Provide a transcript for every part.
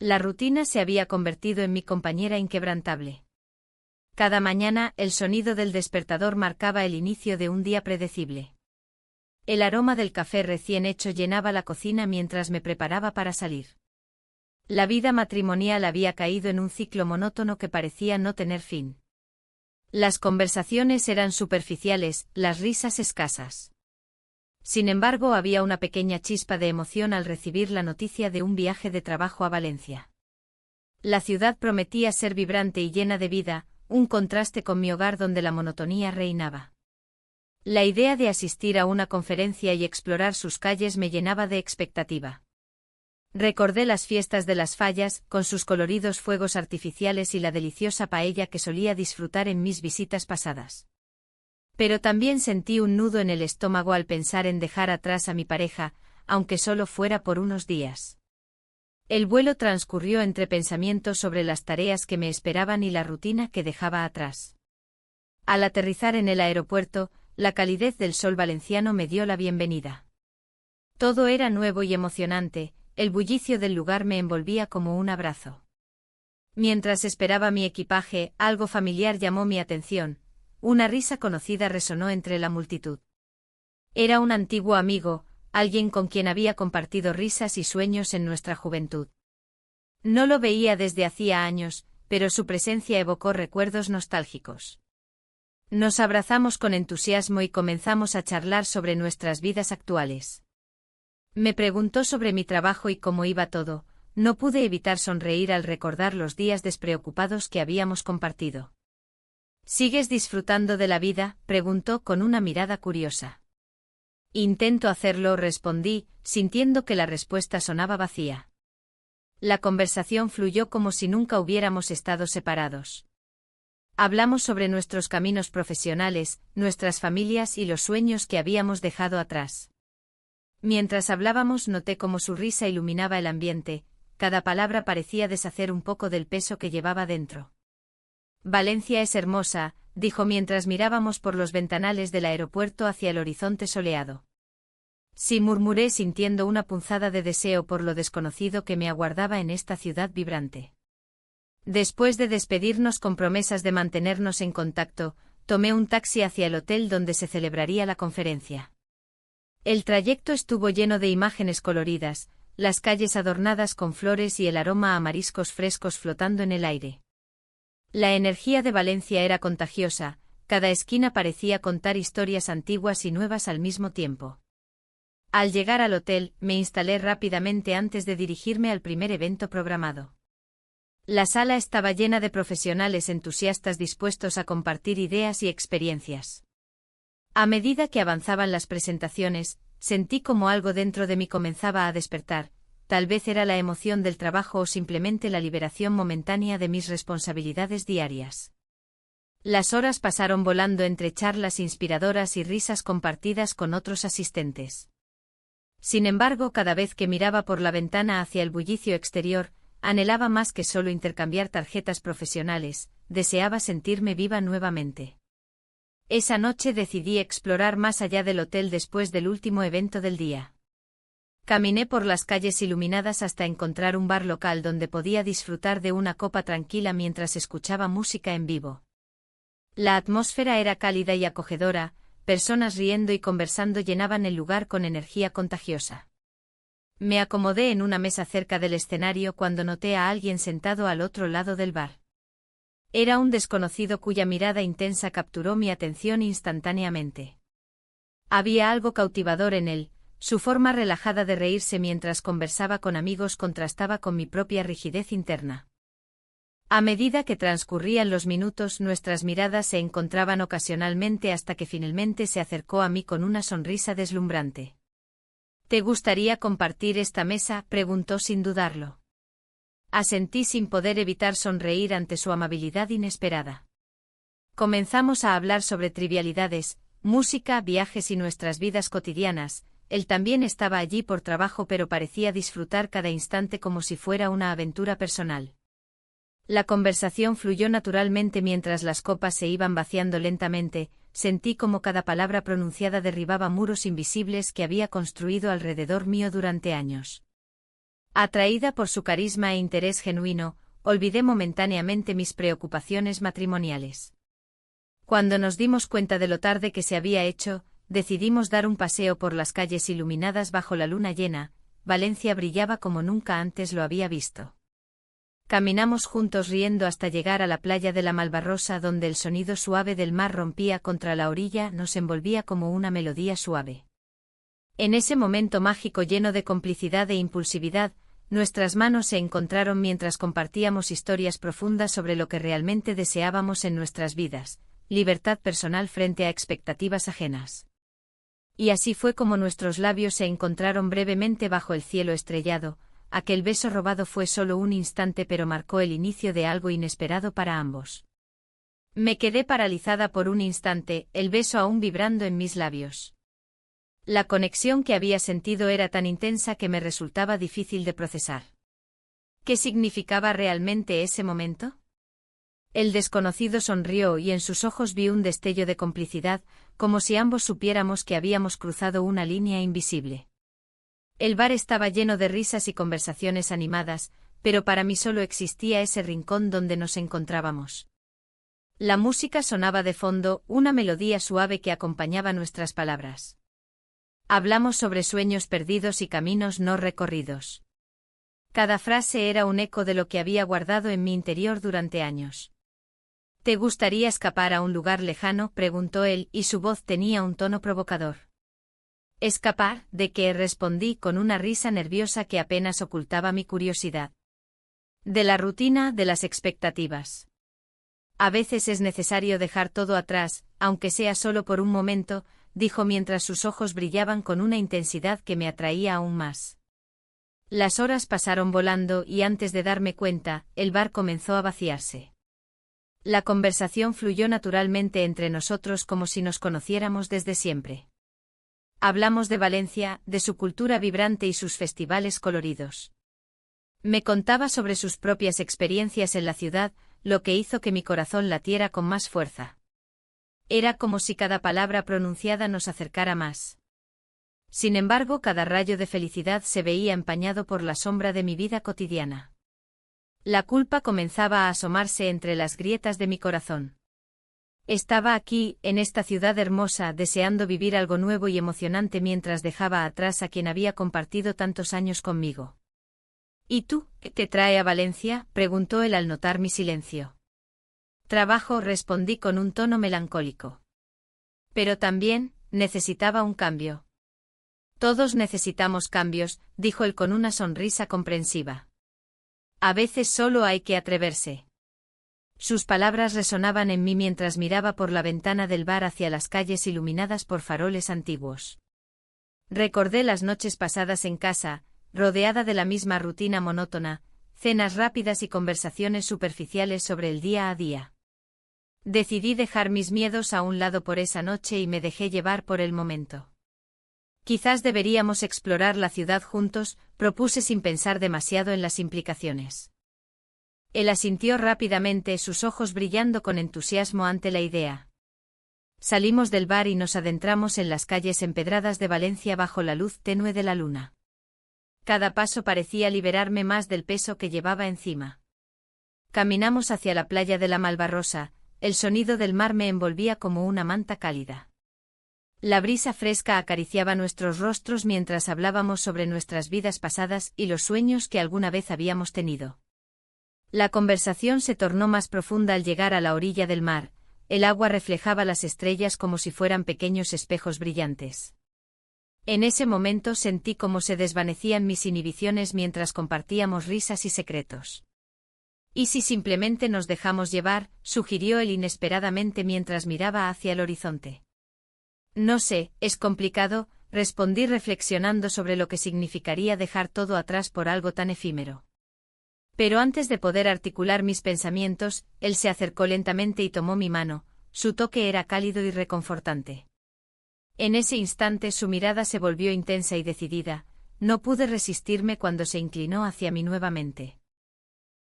La rutina se había convertido en mi compañera inquebrantable. Cada mañana, el sonido del despertador marcaba el inicio de un día predecible. El aroma del café recién hecho llenaba la cocina mientras me preparaba para salir. La vida matrimonial había caído en un ciclo monótono que parecía no tener fin. Las conversaciones eran superficiales, las risas escasas. Sin embargo, había una pequeña chispa de emoción al recibir la noticia de un viaje de trabajo a Valencia. La ciudad prometía ser vibrante y llena de vida, un contraste con mi hogar donde la monotonía reinaba. La idea de asistir a una conferencia y explorar sus calles me llenaba de expectativa. Recordé las fiestas de las Fallas, con sus coloridos fuegos artificiales y la deliciosa paella que solía disfrutar en mis visitas pasadas. Pero también sentí un nudo en el estómago al pensar en dejar atrás a mi pareja, aunque solo fuera por unos días. El vuelo transcurrió entre pensamientos sobre las tareas que me esperaban y la rutina que dejaba atrás. Al aterrizar en el aeropuerto, la calidez del sol valenciano me dio la bienvenida. Todo era nuevo y emocionante, el bullicio del lugar me envolvía como un abrazo. Mientras esperaba mi equipaje, algo familiar llamó mi atención. Una risa conocida resonó entre la multitud. Era un antiguo amigo, alguien con quien había compartido risas y sueños en nuestra juventud. No lo veía desde hacía años, pero su presencia evocó recuerdos nostálgicos. Nos abrazamos con entusiasmo y comenzamos a charlar sobre nuestras vidas actuales. Me preguntó sobre mi trabajo y cómo iba todo. No pude evitar sonreír al recordar los días despreocupados que habíamos compartido. ¿Sigues disfrutando de la vida?, preguntó con una mirada curiosa. Intento hacerlo, respondí, sintiendo que la respuesta sonaba vacía. La conversación fluyó como si nunca hubiéramos estado separados. Hablamos sobre nuestros caminos profesionales, nuestras familias y los sueños que habíamos dejado atrás. Mientras hablábamos noté cómo su risa iluminaba el ambiente, cada palabra parecía deshacer un poco del peso que llevaba dentro. Valencia es hermosa, dijo mientras mirábamos por los ventanales del aeropuerto hacia el horizonte soleado. Sí, murmuré sintiendo una punzada de deseo por lo desconocido que me aguardaba en esta ciudad vibrante. Después de despedirnos con promesas de mantenernos en contacto, tomé un taxi hacia el hotel donde se celebraría la conferencia. El trayecto estuvo lleno de imágenes coloridas, las calles adornadas con flores y el aroma a mariscos frescos flotando en el aire. La energía de Valencia era contagiosa, cada esquina parecía contar historias antiguas y nuevas al mismo tiempo. Al llegar al hotel, me instalé rápidamente antes de dirigirme al primer evento programado. La sala estaba llena de profesionales entusiastas dispuestos a compartir ideas y experiencias. A medida que avanzaban las presentaciones, sentí como algo dentro de mí comenzaba a despertar. Tal vez era la emoción del trabajo o simplemente la liberación momentánea de mis responsabilidades diarias. Las horas pasaron volando entre charlas inspiradoras y risas compartidas con otros asistentes. Sin embargo, cada vez que miraba por la ventana hacia el bullicio exterior, anhelaba más que solo intercambiar tarjetas profesionales, deseaba sentirme viva nuevamente. Esa noche decidí explorar más allá del hotel después del último evento del día. Caminé por las calles iluminadas hasta encontrar un bar local donde podía disfrutar de una copa tranquila mientras escuchaba música en vivo. La atmósfera era cálida y acogedora, personas riendo y conversando llenaban el lugar con energía contagiosa. Me acomodé en una mesa cerca del escenario cuando noté a alguien sentado al otro lado del bar. Era un desconocido cuya mirada intensa capturó mi atención instantáneamente. Había algo cautivador en él. Su forma relajada de reírse mientras conversaba con amigos contrastaba con mi propia rigidez interna. A medida que transcurrían los minutos, nuestras miradas se encontraban ocasionalmente hasta que finalmente se acercó a mí con una sonrisa deslumbrante. ¿Te gustaría compartir esta mesa?, preguntó sin dudarlo. Asentí sin poder evitar sonreír ante su amabilidad inesperada. Comenzamos a hablar sobre trivialidades, música, viajes y nuestras vidas cotidianas. Él también estaba allí por trabajo pero parecía disfrutar cada instante como si fuera una aventura personal. La conversación fluyó naturalmente mientras las copas se iban vaciando lentamente, sentí como cada palabra pronunciada derribaba muros invisibles que había construido alrededor mío durante años. Atraída por su carisma e interés genuino, olvidé momentáneamente mis preocupaciones matrimoniales. Cuando nos dimos cuenta de lo tarde que se había hecho, decidimos dar un paseo por las calles iluminadas bajo la luna llena. Valencia brillaba como nunca antes lo había visto. Caminamos juntos riendo hasta llegar a la playa de la Malvarrosa, donde el sonido suave del mar rompía contra la orilla, nos envolvía como una melodía suave. En ese momento mágico lleno de complicidad e impulsividad, nuestras manos se encontraron mientras compartíamos historias profundas sobre lo que realmente deseábamos en nuestras vidas, libertad personal frente a expectativas ajenas. Y así fue como nuestros labios se encontraron brevemente bajo el cielo estrellado. Aquel beso robado fue solo un instante, pero marcó el inicio de algo inesperado para ambos. Me quedé paralizada por un instante, el beso aún vibrando en mis labios. La conexión que había sentido era tan intensa que me resultaba difícil de procesar. ¿Qué significaba realmente ese momento? El desconocido sonrió y en sus ojos vi un destello de complicidad, como si ambos supiéramos que habíamos cruzado una línea invisible. El bar estaba lleno de risas y conversaciones animadas, pero para mí solo existía ese rincón donde nos encontrábamos. La música sonaba de fondo, una melodía suave que acompañaba nuestras palabras. Hablamos sobre sueños perdidos y caminos no recorridos. Cada frase era un eco de lo que había guardado en mi interior durante años. ¿Te gustaría escapar a un lugar lejano?, preguntó él, y su voz tenía un tono provocador. ¿Escapar? ¿De qué?, respondí con una risa nerviosa que apenas ocultaba mi curiosidad. De la rutina, de las expectativas. A veces es necesario dejar todo atrás, aunque sea solo por un momento, dijo mientras sus ojos brillaban con una intensidad que me atraía aún más. Las horas pasaron volando y antes de darme cuenta, el bar comenzó a vaciarse. La conversación fluyó naturalmente entre nosotros como si nos conociéramos desde siempre. Hablamos de Valencia, de su cultura vibrante y sus festivales coloridos. Me contaba sobre sus propias experiencias en la ciudad, lo que hizo que mi corazón latiera con más fuerza. Era como si cada palabra pronunciada nos acercara más. Sin embargo, cada rayo de felicidad se veía empañado por la sombra de mi vida cotidiana. La culpa comenzaba a asomarse entre las grietas de mi corazón. Estaba aquí, en esta ciudad hermosa, deseando vivir algo nuevo y emocionante mientras dejaba atrás a quien había compartido tantos años conmigo. ¿Y tú, qué te trae a Valencia?, preguntó él al notar mi silencio. Trabajo, respondí con un tono melancólico. Pero también, necesitaba un cambio. Todos necesitamos cambios, dijo él con una sonrisa comprensiva. A veces solo hay que atreverse. Sus palabras resonaban en mí mientras miraba por la ventana del bar hacia las calles iluminadas por faroles antiguos. Recordé las noches pasadas en casa, rodeada de la misma rutina monótona, cenas rápidas y conversaciones superficiales sobre el día a día. Decidí dejar mis miedos a un lado por esa noche y me dejé llevar por el momento. Quizás deberíamos explorar la ciudad juntos, propuse sin pensar demasiado en las implicaciones. Él asintió rápidamente, sus ojos brillando con entusiasmo ante la idea. Salimos del bar y nos adentramos en las calles empedradas de Valencia bajo la luz tenue de la luna. Cada paso parecía liberarme más del peso que llevaba encima. Caminamos hacia la playa de la Malvarrosa, el sonido del mar me envolvía como una manta cálida. La brisa fresca acariciaba nuestros rostros mientras hablábamos sobre nuestras vidas pasadas y los sueños que alguna vez habíamos tenido. La conversación se tornó más profunda al llegar a la orilla del mar, el agua reflejaba las estrellas como si fueran pequeños espejos brillantes. En ese momento sentí cómo se desvanecían mis inhibiciones mientras compartíamos risas y secretos. ¿Y si simplemente nos dejamos llevar?, sugirió él inesperadamente mientras miraba hacia el horizonte. No sé, es complicado, respondí reflexionando sobre lo que significaría dejar todo atrás por algo tan efímero. Pero antes de poder articular mis pensamientos, él se acercó lentamente y tomó mi mano, su toque era cálido y reconfortante. En ese instante su mirada se volvió intensa y decidida, no pude resistirme cuando se inclinó hacia mí nuevamente.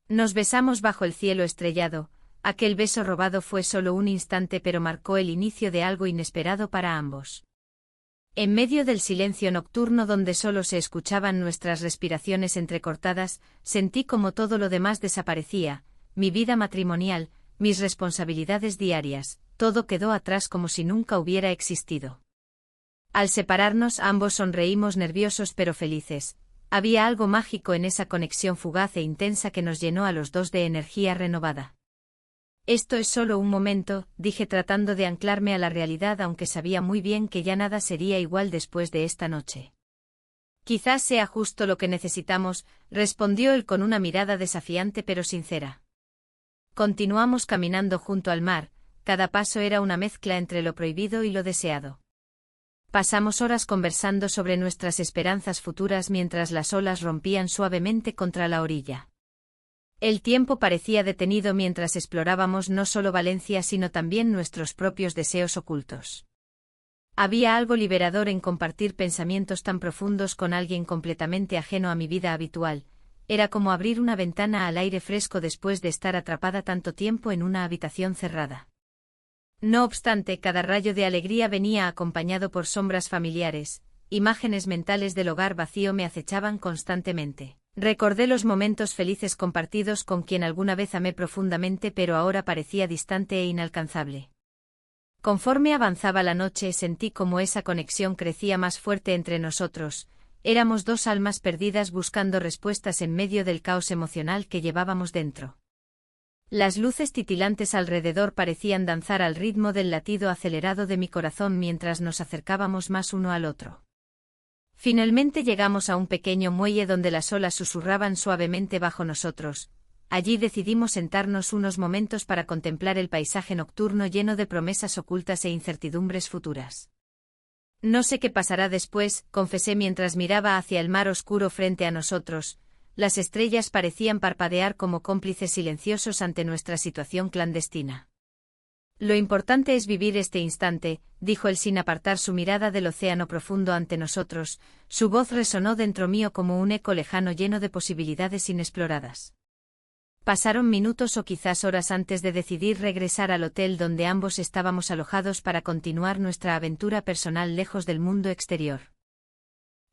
Nos besamos bajo el cielo estrellado. Aquel beso robado fue solo un instante pero marcó el inicio de algo inesperado para ambos. En medio del silencio nocturno donde solo se escuchaban nuestras respiraciones entrecortadas, sentí como todo lo demás desaparecía, mi vida matrimonial, mis responsabilidades diarias, todo quedó atrás como si nunca hubiera existido. Al separarnos ambos sonreímos nerviosos pero felices. Había algo mágico en esa conexión fugaz e intensa que nos llenó a los dos de energía renovada. Esto es solo un momento, dije tratando de anclarme a la realidad aunque sabía muy bien que ya nada sería igual después de esta noche. Quizás sea justo lo que necesitamos, respondió él con una mirada desafiante pero sincera. Continuamos caminando junto al mar, cada paso era una mezcla entre lo prohibido y lo deseado. Pasamos horas conversando sobre nuestras esperanzas futuras mientras las olas rompían suavemente contra la orilla. El tiempo parecía detenido mientras explorábamos no solo Valencia sino también nuestros propios deseos ocultos. Había algo liberador en compartir pensamientos tan profundos con alguien completamente ajeno a mi vida habitual, era como abrir una ventana al aire fresco después de estar atrapada tanto tiempo en una habitación cerrada. No obstante, cada rayo de alegría venía acompañado por sombras familiares, imágenes mentales del hogar vacío me acechaban constantemente. Recordé los momentos felices compartidos con quien alguna vez amé profundamente pero ahora parecía distante e inalcanzable. Conforme avanzaba la noche sentí como esa conexión crecía más fuerte entre nosotros, éramos dos almas perdidas buscando respuestas en medio del caos emocional que llevábamos dentro. Las luces titilantes alrededor parecían danzar al ritmo del latido acelerado de mi corazón mientras nos acercábamos más uno al otro. Finalmente llegamos a un pequeño muelle donde las olas susurraban suavemente bajo nosotros. Allí decidimos sentarnos unos momentos para contemplar el paisaje nocturno lleno de promesas ocultas e incertidumbres futuras. No sé qué pasará después, confesé mientras miraba hacia el mar oscuro frente a nosotros. Las estrellas parecían parpadear como cómplices silenciosos ante nuestra situación clandestina. Lo importante es vivir este instante, dijo él sin apartar su mirada del océano profundo ante nosotros, su voz resonó dentro mío como un eco lejano lleno de posibilidades inexploradas. Pasaron minutos o quizás horas antes de decidir regresar al hotel donde ambos estábamos alojados para continuar nuestra aventura personal lejos del mundo exterior.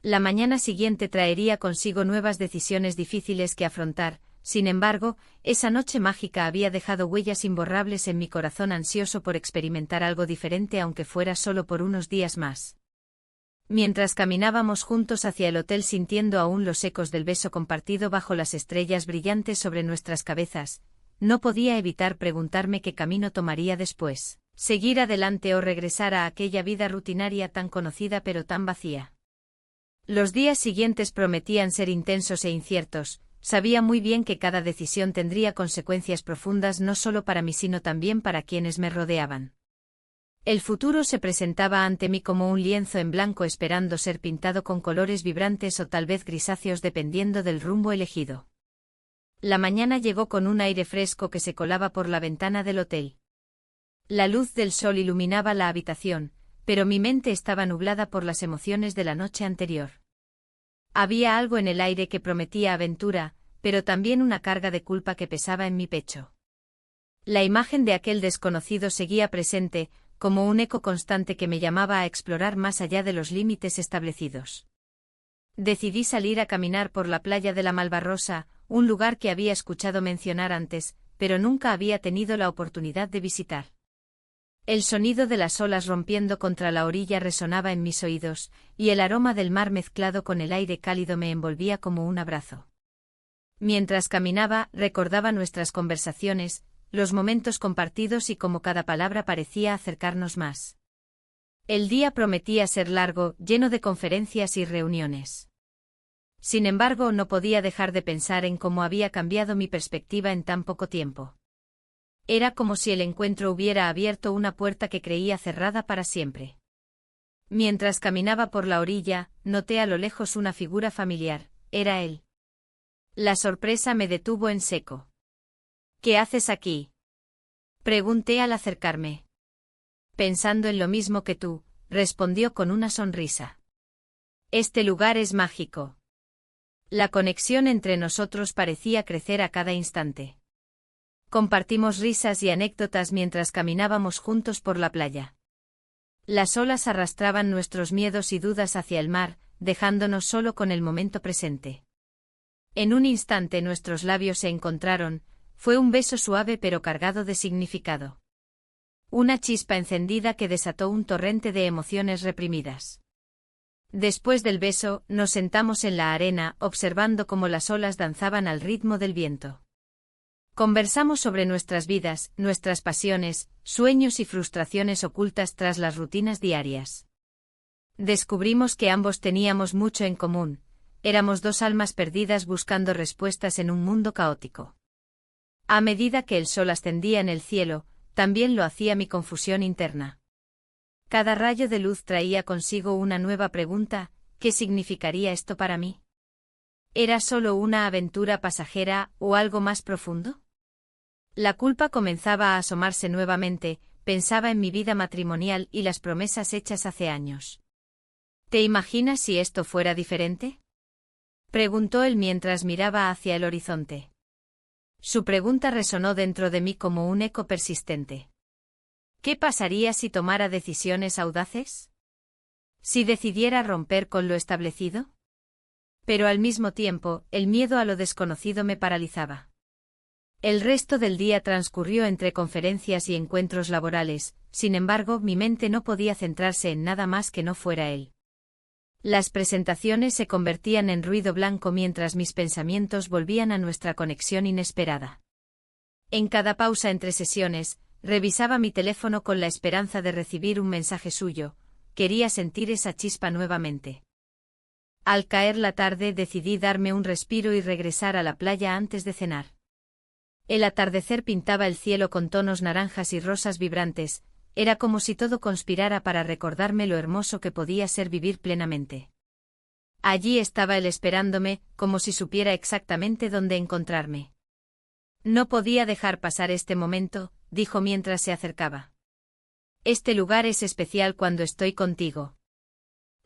La mañana siguiente traería consigo nuevas decisiones difíciles que afrontar, sin embargo, esa noche mágica había dejado huellas imborrables en mi corazón ansioso por experimentar algo diferente aunque fuera solo por unos días más. Mientras caminábamos juntos hacia el hotel sintiendo aún los ecos del beso compartido bajo las estrellas brillantes sobre nuestras cabezas, no podía evitar preguntarme qué camino tomaría después, seguir adelante o regresar a aquella vida rutinaria tan conocida pero tan vacía. Los días siguientes prometían ser intensos e inciertos, sabía muy bien que cada decisión tendría consecuencias profundas no solo para mí sino también para quienes me rodeaban. El futuro se presentaba ante mí como un lienzo en blanco esperando ser pintado con colores vibrantes o tal vez grisáceos dependiendo del rumbo elegido. La mañana llegó con un aire fresco que se colaba por la ventana del hotel. La luz del sol iluminaba la habitación, pero mi mente estaba nublada por las emociones de la noche anterior. Había algo en el aire que prometía aventura, pero también una carga de culpa que pesaba en mi pecho. La imagen de aquel desconocido seguía presente, como un eco constante que me llamaba a explorar más allá de los límites establecidos. Decidí salir a caminar por la playa de la Malvarrosa, un lugar que había escuchado mencionar antes, pero nunca había tenido la oportunidad de visitar. El sonido de las olas rompiendo contra la orilla resonaba en mis oídos, y el aroma del mar mezclado con el aire cálido me envolvía como un abrazo. Mientras caminaba, recordaba nuestras conversaciones, los momentos compartidos y cómo cada palabra parecía acercarnos más. El día prometía ser largo, lleno de conferencias y reuniones. Sin embargo, no podía dejar de pensar en cómo había cambiado mi perspectiva en tan poco tiempo. Era como si el encuentro hubiera abierto una puerta que creía cerrada para siempre. Mientras caminaba por la orilla, noté a lo lejos una figura familiar, era él. La sorpresa me detuvo en seco. ¿Qué haces aquí? Pregunté al acercarme. Pensando en lo mismo que tú, respondió con una sonrisa. Este lugar es mágico. La conexión entre nosotros parecía crecer a cada instante. Compartimos risas y anécdotas mientras caminábamos juntos por la playa. Las olas arrastraban nuestros miedos y dudas hacia el mar, dejándonos solo con el momento presente. En un instante nuestros labios se encontraron, fue un beso suave pero cargado de significado. Una chispa encendida que desató un torrente de emociones reprimidas. Después del beso, nos sentamos en la arena, observando cómo las olas danzaban al ritmo del viento. Conversamos sobre nuestras vidas, nuestras pasiones, sueños y frustraciones ocultas tras las rutinas diarias. Descubrimos que ambos teníamos mucho en común, éramos dos almas perdidas buscando respuestas en un mundo caótico. A medida que el sol ascendía en el cielo, también lo hacía mi confusión interna. Cada rayo de luz traía consigo una nueva pregunta: ¿qué significaría esto para mí? ¿Era solo una aventura pasajera o algo más profundo? La culpa comenzaba a asomarse nuevamente, pensaba en mi vida matrimonial y las promesas hechas hace años. ¿Te imaginas si esto fuera diferente?, preguntó él mientras miraba hacia el horizonte. Su pregunta resonó dentro de mí como un eco persistente. ¿Qué pasaría si tomara decisiones audaces? ¿Si decidiera romper con lo establecido? Pero al mismo tiempo, el miedo a lo desconocido me paralizaba. El resto del día transcurrió entre conferencias y encuentros laborales, sin embargo, mi mente no podía centrarse en nada más que no fuera él. Las presentaciones se convertían en ruido blanco mientras mis pensamientos volvían a nuestra conexión inesperada. En cada pausa entre sesiones, revisaba mi teléfono con la esperanza de recibir un mensaje suyo, quería sentir esa chispa nuevamente. Al caer la tarde decidí darme un respiro y regresar a la playa antes de cenar. El atardecer pintaba el cielo con tonos naranjas y rosas vibrantes, era como si todo conspirara para recordarme lo hermoso que podía ser vivir plenamente. Allí estaba él esperándome, como si supiera exactamente dónde encontrarme. No podía dejar pasar este momento, dijo mientras se acercaba. Este lugar es especial cuando estoy contigo.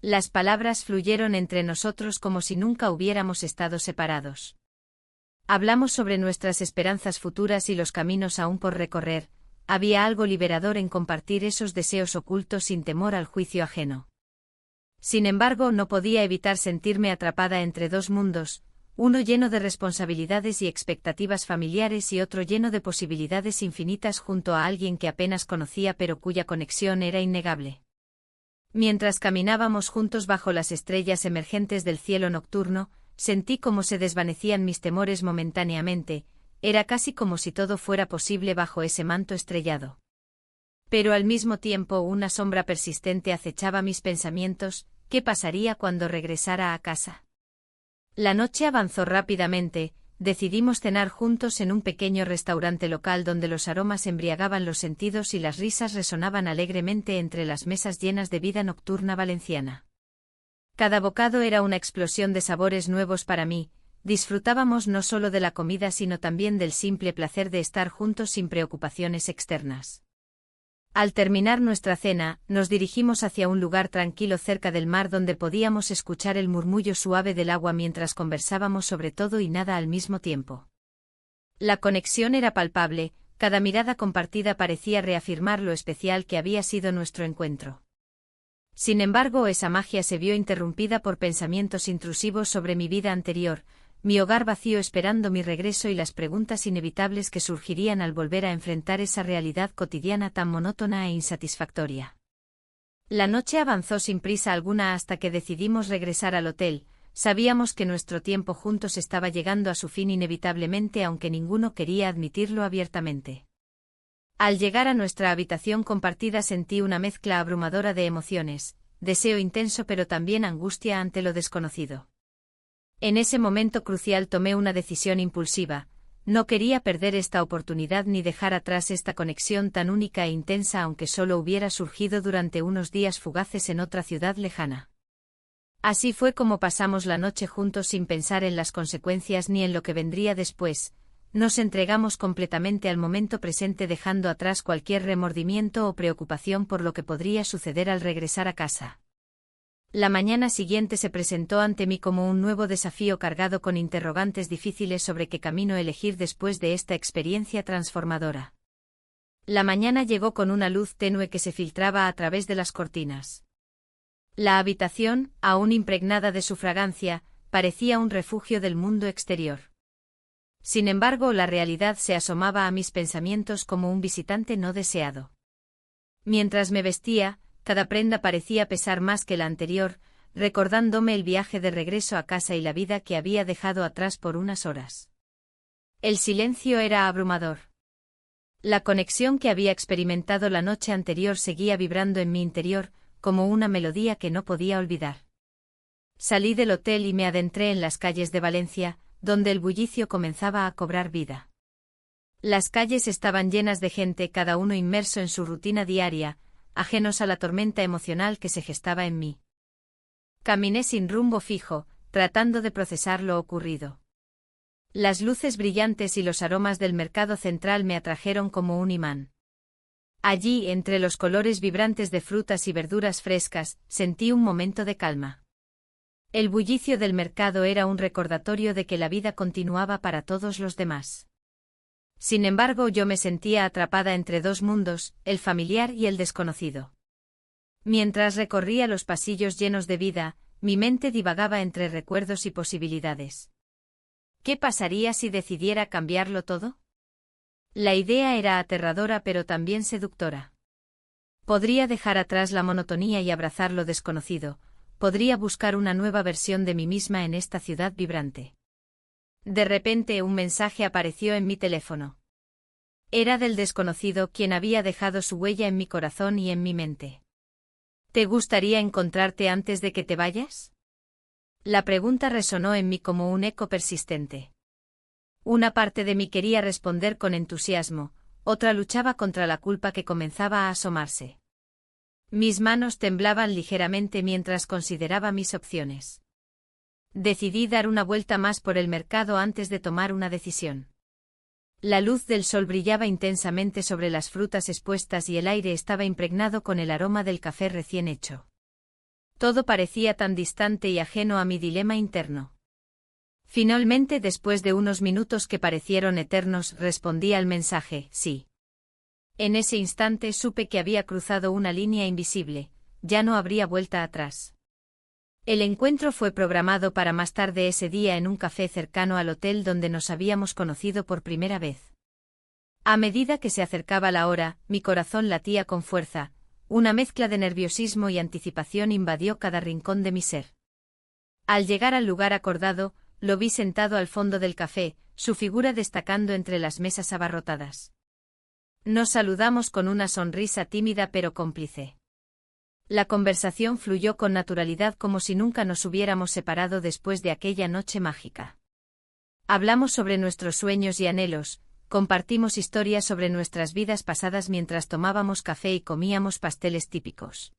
Las palabras fluyeron entre nosotros como si nunca hubiéramos estado separados. Hablamos sobre nuestras esperanzas futuras y los caminos aún por recorrer. Había algo liberador en compartir esos deseos ocultos sin temor al juicio ajeno. Sin embargo, no podía evitar sentirme atrapada entre dos mundos, uno lleno de responsabilidades y expectativas familiares y otro lleno de posibilidades infinitas junto a alguien que apenas conocía pero cuya conexión era innegable. Mientras caminábamos juntos bajo las estrellas emergentes del cielo nocturno, sentí cómo se desvanecían mis temores momentáneamente, era casi como si todo fuera posible bajo ese manto estrellado. Pero al mismo tiempo una sombra persistente acechaba mis pensamientos: ¿qué pasaría cuando regresara a casa? La noche avanzó rápidamente, decidimos cenar juntos en un pequeño restaurante local donde los aromas embriagaban los sentidos y las risas resonaban alegremente entre las mesas llenas de vida nocturna valenciana. Cada bocado era una explosión de sabores nuevos para mí, disfrutábamos no solo de la comida sino también del simple placer de estar juntos sin preocupaciones externas. Al terminar nuestra cena, nos dirigimos hacia un lugar tranquilo cerca del mar donde podíamos escuchar el murmullo suave del agua mientras conversábamos sobre todo y nada al mismo tiempo. La conexión era palpable, cada mirada compartida parecía reafirmar lo especial que había sido nuestro encuentro. Sin embargo, esa magia se vio interrumpida por pensamientos intrusivos sobre mi vida anterior, mi hogar vacío esperando mi regreso y las preguntas inevitables que surgirían al volver a enfrentar esa realidad cotidiana tan monótona e insatisfactoria. La noche avanzó sin prisa alguna hasta que decidimos regresar al hotel. Sabíamos que nuestro tiempo juntos estaba llegando a su fin inevitablemente, aunque ninguno quería admitirlo abiertamente. Al llegar a nuestra habitación compartida sentí una mezcla abrumadora de emociones, deseo intenso pero también angustia ante lo desconocido. En ese momento crucial tomé una decisión impulsiva: no quería perder esta oportunidad ni dejar atrás esta conexión tan única e intensa aunque solo hubiera surgido durante unos días fugaces en otra ciudad lejana. Así fue como pasamos la noche juntos sin pensar en las consecuencias ni en lo que vendría después. Nos entregamos completamente al momento presente dejando atrás cualquier remordimiento o preocupación por lo que podría suceder al regresar a casa. La mañana siguiente se presentó ante mí como un nuevo desafío cargado con interrogantes difíciles sobre qué camino elegir después de esta experiencia transformadora. La mañana llegó con una luz tenue que se filtraba a través de las cortinas. La habitación, aún impregnada de su fragancia, parecía un refugio del mundo exterior. Sin embargo, la realidad se asomaba a mis pensamientos como un visitante no deseado. Mientras me vestía, cada prenda parecía pesar más que la anterior, recordándome el viaje de regreso a casa y la vida que había dejado atrás por unas horas. El silencio era abrumador. La conexión que había experimentado la noche anterior seguía vibrando en mi interior, como una melodía que no podía olvidar. Salí del hotel y me adentré en las calles de Valencia, donde el bullicio comenzaba a cobrar vida. Las calles estaban llenas de gente, cada uno inmerso en su rutina diaria, ajenos a la tormenta emocional que se gestaba en mí. Caminé sin rumbo fijo, tratando de procesar lo ocurrido. Las luces brillantes y los aromas del mercado central me atrajeron como un imán. Allí, entre los colores vibrantes de frutas y verduras frescas, sentí un momento de calma. El bullicio del mercado era un recordatorio de que la vida continuaba para todos los demás. Sin embargo, yo me sentía atrapada entre dos mundos, el familiar y el desconocido. Mientras recorría los pasillos llenos de vida, mi mente divagaba entre recuerdos y posibilidades. ¿Qué pasaría si decidiera cambiarlo todo? La idea era aterradora pero también seductora. Podría dejar atrás la monotonía y abrazar lo desconocido, podría buscar una nueva versión de mí misma en esta ciudad vibrante. De repente un mensaje apareció en mi teléfono. Era del desconocido, quien había dejado su huella en mi corazón y en mi mente. ¿Te gustaría encontrarte antes de que te vayas? La pregunta resonó en mí como un eco persistente. Una parte de mí quería responder con entusiasmo, otra luchaba contra la culpa que comenzaba a asomarse. Mis manos temblaban ligeramente mientras consideraba mis opciones. Decidí dar una vuelta más por el mercado antes de tomar una decisión. La luz del sol brillaba intensamente sobre las frutas expuestas y el aire estaba impregnado con el aroma del café recién hecho. Todo parecía tan distante y ajeno a mi dilema interno. Finalmente, después de unos minutos que parecieron eternos, respondí al mensaje, sí. En ese instante supe que había cruzado una línea invisible, ya no habría vuelta atrás. El encuentro fue programado para más tarde ese día en un café cercano al hotel donde nos habíamos conocido por primera vez. A medida que se acercaba la hora, mi corazón latía con fuerza, una mezcla de nerviosismo y anticipación invadió cada rincón de mi ser. Al llegar al lugar acordado, lo vi sentado al fondo del café, su figura destacando entre las mesas abarrotadas. Nos saludamos con una sonrisa tímida pero cómplice. La conversación fluyó con naturalidad como si nunca nos hubiéramos separado después de aquella noche mágica. Hablamos sobre nuestros sueños y anhelos, compartimos historias sobre nuestras vidas pasadas mientras tomábamos café y comíamos pasteles típicos.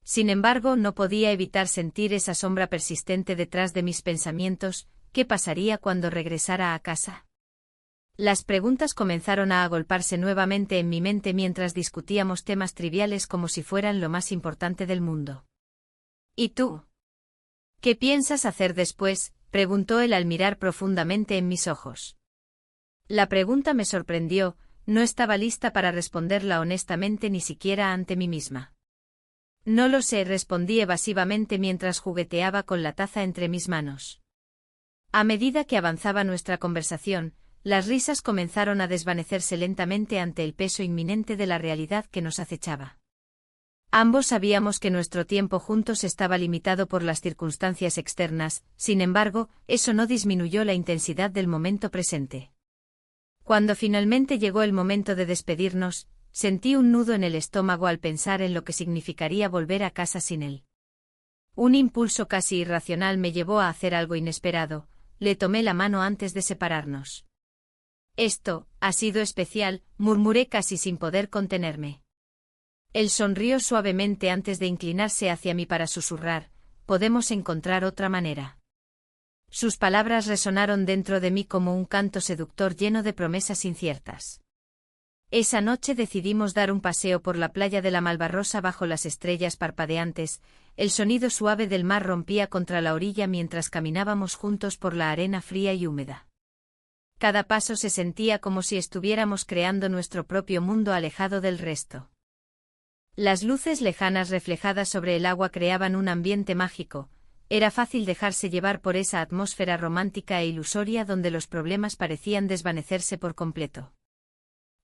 Sin embargo, no podía evitar sentir esa sombra persistente detrás de mis pensamientos. ¿Qué pasaría cuando regresara a casa? Las preguntas comenzaron a agolparse nuevamente en mi mente mientras discutíamos temas triviales como si fueran lo más importante del mundo. ¿Y tú? ¿Qué piensas hacer después?, preguntó él al mirar profundamente en mis ojos. La pregunta me sorprendió, no estaba lista para responderla honestamente ni siquiera ante mí misma. No lo sé, respondí evasivamente mientras jugueteaba con la taza entre mis manos. A medida que avanzaba nuestra conversación, las risas comenzaron a desvanecerse lentamente ante el peso inminente de la realidad que nos acechaba. Ambos sabíamos que nuestro tiempo juntos estaba limitado por las circunstancias externas, sin embargo, eso no disminuyó la intensidad del momento presente. Cuando finalmente llegó el momento de despedirnos, sentí un nudo en el estómago al pensar en lo que significaría volver a casa sin él. Un impulso casi irracional me llevó a hacer algo inesperado, le tomé la mano antes de separarnos. Esto ha sido especial, murmuré casi sin poder contenerme. Él sonrió suavemente antes de inclinarse hacia mí para susurrar, podemos encontrar otra manera. Sus palabras resonaron dentro de mí como un canto seductor lleno de promesas inciertas. Esa noche decidimos dar un paseo por la playa de la Malvarrosa bajo las estrellas parpadeantes, el sonido suave del mar rompía contra la orilla mientras caminábamos juntos por la arena fría y húmeda. Cada paso se sentía como si estuviéramos creando nuestro propio mundo alejado del resto. Las luces lejanas reflejadas sobre el agua creaban un ambiente mágico. Era fácil dejarse llevar por esa atmósfera romántica e ilusoria donde los problemas parecían desvanecerse por completo.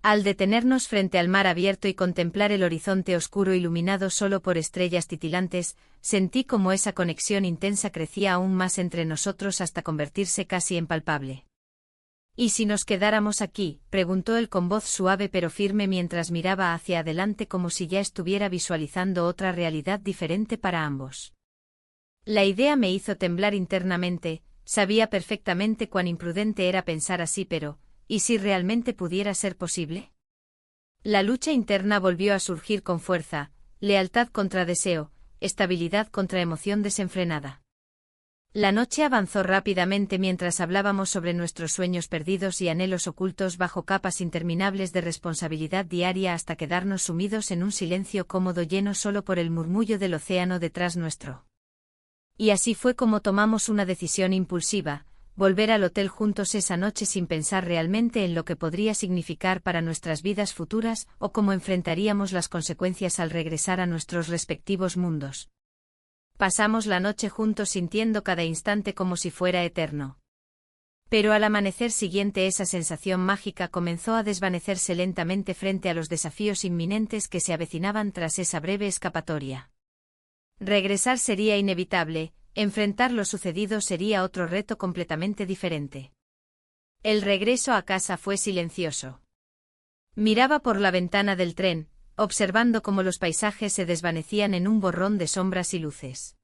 Al detenernos frente al mar abierto y contemplar el horizonte oscuro iluminado solo por estrellas titilantes, sentí como esa conexión intensa crecía aún más entre nosotros hasta convertirse casi en palpable. ¿Y si nos quedáramos aquí?, preguntó él con voz suave pero firme mientras miraba hacia adelante como si ya estuviera visualizando otra realidad diferente para ambos. La idea me hizo temblar internamente, sabía perfectamente cuán imprudente era pensar así, pero ¿y si realmente pudiera ser posible? La lucha interna volvió a surgir con fuerza, lealtad contra deseo, estabilidad contra emoción desenfrenada. La noche avanzó rápidamente mientras hablábamos sobre nuestros sueños perdidos y anhelos ocultos bajo capas interminables de responsabilidad diaria hasta quedarnos sumidos en un silencio cómodo lleno solo por el murmullo del océano detrás nuestro. Y así fue como tomamos una decisión impulsiva: volver al hotel juntos esa noche sin pensar realmente en lo que podría significar para nuestras vidas futuras o cómo enfrentaríamos las consecuencias al regresar a nuestros respectivos mundos. Pasamos la noche juntos sintiendo cada instante como si fuera eterno. Pero al amanecer siguiente esa sensación mágica comenzó a desvanecerse lentamente frente a los desafíos inminentes que se avecinaban tras esa breve escapatoria. Regresar sería inevitable, enfrentar lo sucedido sería otro reto completamente diferente. El regreso a casa fue silencioso. Miraba por la ventana del tren, observando cómo los paisajes se desvanecían en un borrón de sombras y luces.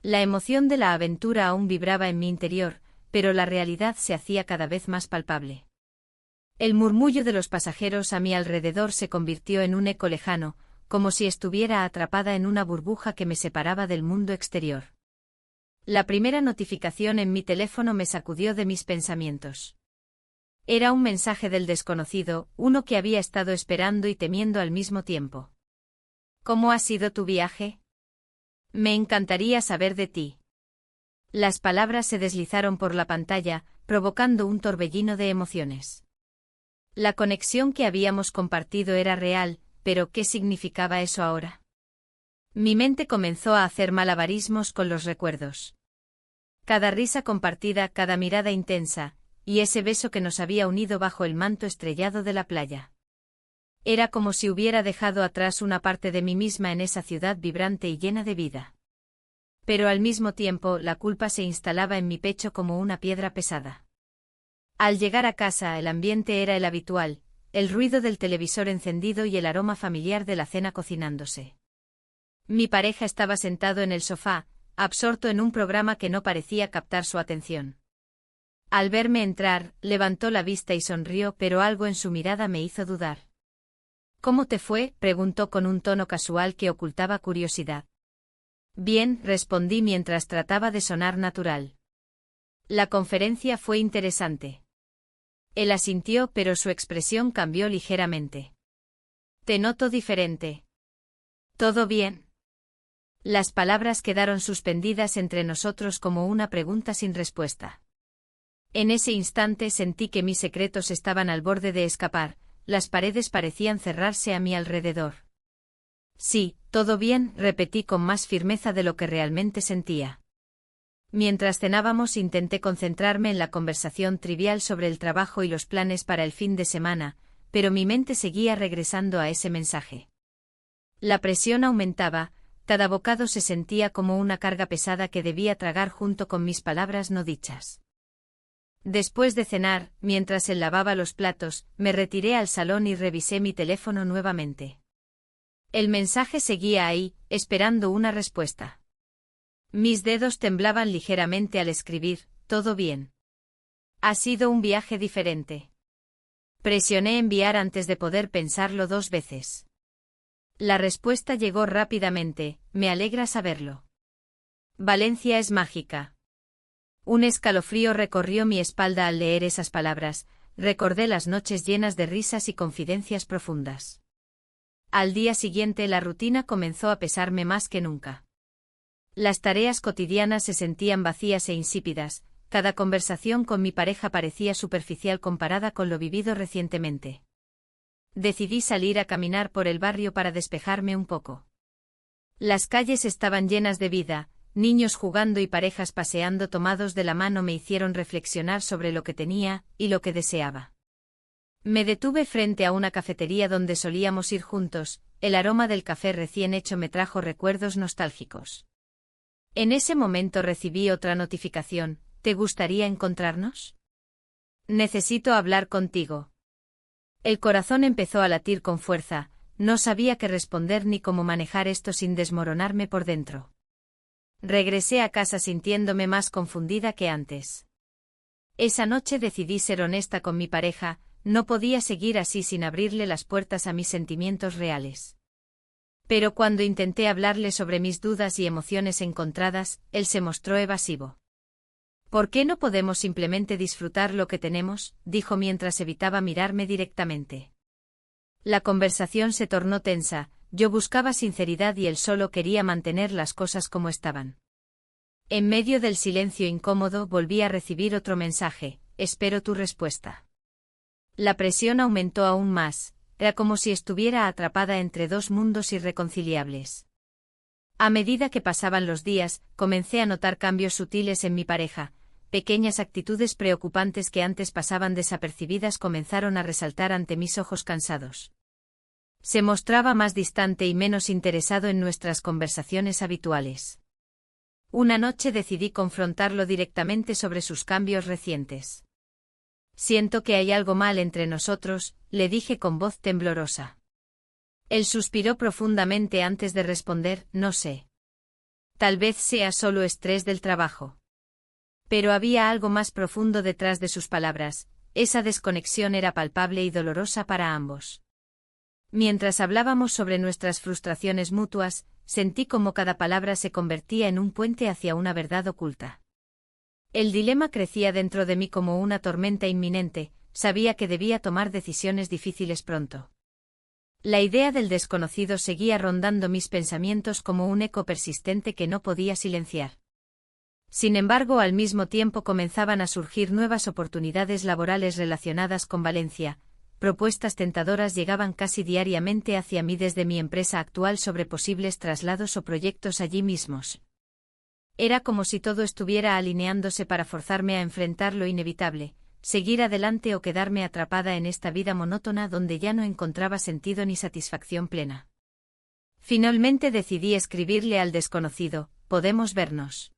La emoción de la aventura aún vibraba en mi interior, pero la realidad se hacía cada vez más palpable. El murmullo de los pasajeros a mi alrededor se convirtió en un eco lejano, como si estuviera atrapada en una burbuja que me separaba del mundo exterior. La primera notificación en mi teléfono me sacudió de mis pensamientos. Era un mensaje del desconocido, uno que había estado esperando y temiendo al mismo tiempo. ¿Cómo ha sido tu viaje? Me encantaría saber de ti. Las palabras se deslizaron por la pantalla, provocando un torbellino de emociones. La conexión que habíamos compartido era real, pero ¿qué significaba eso ahora? Mi mente comenzó a hacer malabarismos con los recuerdos. Cada risa compartida, cada mirada intensa, y ese beso que nos había unido bajo el manto estrellado de la playa. Era como si hubiera dejado atrás una parte de mí misma en esa ciudad vibrante y llena de vida. Pero al mismo tiempo la culpa se instalaba en mi pecho como una piedra pesada. Al llegar a casa el ambiente era el habitual, el ruido del televisor encendido y el aroma familiar de la cena cocinándose. Mi pareja estaba sentado en el sofá, absorto en un programa que no parecía captar su atención. Al verme entrar, levantó la vista y sonrió, pero algo en su mirada me hizo dudar. ¿Cómo te fue?, preguntó con un tono casual que ocultaba curiosidad. Bien, respondí mientras trataba de sonar natural. La conferencia fue interesante. Él asintió, pero su expresión cambió ligeramente. Te noto diferente. ¿Todo bien? Las palabras quedaron suspendidas entre nosotros como una pregunta sin respuesta. En ese instante sentí que mis secretos estaban al borde de escapar, las paredes parecían cerrarse a mi alrededor. Sí, todo bien, repetí con más firmeza de lo que realmente sentía. Mientras cenábamos intenté concentrarme en la conversación trivial sobre el trabajo y los planes para el fin de semana, pero mi mente seguía regresando a ese mensaje. La presión aumentaba, cada bocado se sentía como una carga pesada que debía tragar junto con mis palabras no dichas. Después de cenar, mientras él lavaba los platos, me retiré al salón y revisé mi teléfono nuevamente. El mensaje seguía ahí, esperando una respuesta. Mis dedos temblaban ligeramente al escribir: ¿todo bien? Ha sido un viaje diferente. Presioné enviar antes de poder pensarlo 2 veces. La respuesta llegó rápidamente: me alegra saberlo. Valencia es mágica. Un escalofrío recorrió mi espalda al leer esas palabras, recordé las noches llenas de risas y confidencias profundas. Al día siguiente la rutina comenzó a pesarme más que nunca. Las tareas cotidianas se sentían vacías e insípidas, cada conversación con mi pareja parecía superficial comparada con lo vivido recientemente. Decidí salir a caminar por el barrio para despejarme un poco. Las calles estaban llenas de vida, niños jugando y parejas paseando tomados de la mano me hicieron reflexionar sobre lo que tenía y lo que deseaba. Me detuve frente a una cafetería donde solíamos ir juntos, el aroma del café recién hecho me trajo recuerdos nostálgicos. En ese momento recibí otra notificación, ¿te gustaría encontrarnos? Necesito hablar contigo. El corazón empezó a latir con fuerza, no sabía qué responder ni cómo manejar esto sin desmoronarme por dentro. Regresé a casa sintiéndome más confundida que antes. Esa noche decidí ser honesta con mi pareja, no podía seguir así sin abrirle las puertas a mis sentimientos reales. Pero cuando intenté hablarle sobre mis dudas y emociones encontradas, él se mostró evasivo. ¿Por qué no podemos simplemente disfrutar lo que tenemos?, dijo mientras evitaba mirarme directamente. La conversación se tornó tensa, yo buscaba sinceridad y él solo quería mantener las cosas como estaban. En medio del silencio incómodo volví a recibir otro mensaje, espero tu respuesta. La presión aumentó aún más, era como si estuviera atrapada entre dos mundos irreconciliables. A medida que pasaban los días, comencé a notar cambios sutiles en mi pareja. Pequeñas actitudes preocupantes que antes pasaban desapercibidas comenzaron a resaltar ante mis ojos cansados. Se mostraba más distante y menos interesado en nuestras conversaciones habituales. Una noche decidí confrontarlo directamente sobre sus cambios recientes. Siento que hay algo mal entre nosotros, le dije con voz temblorosa. Él suspiró profundamente antes de responder, no sé. Tal vez sea solo estrés del trabajo. Pero había algo más profundo detrás de sus palabras, esa desconexión era palpable y dolorosa para ambos. Mientras hablábamos sobre nuestras frustraciones mutuas, sentí como cada palabra se convertía en un puente hacia una verdad oculta. El dilema crecía dentro de mí como una tormenta inminente, sabía que debía tomar decisiones difíciles pronto. La idea del desconocido seguía rondando mis pensamientos como un eco persistente que no podía silenciar. Sin embargo, al mismo tiempo comenzaban a surgir nuevas oportunidades laborales relacionadas con Valencia. Propuestas tentadoras llegaban casi diariamente hacia mí desde mi empresa actual sobre posibles traslados o proyectos allí mismos. Era como si todo estuviera alineándose para forzarme a enfrentar lo inevitable, seguir adelante o quedarme atrapada en esta vida monótona donde ya no encontraba sentido ni satisfacción plena. Finalmente decidí escribirle al desconocido, ¿podemos vernos?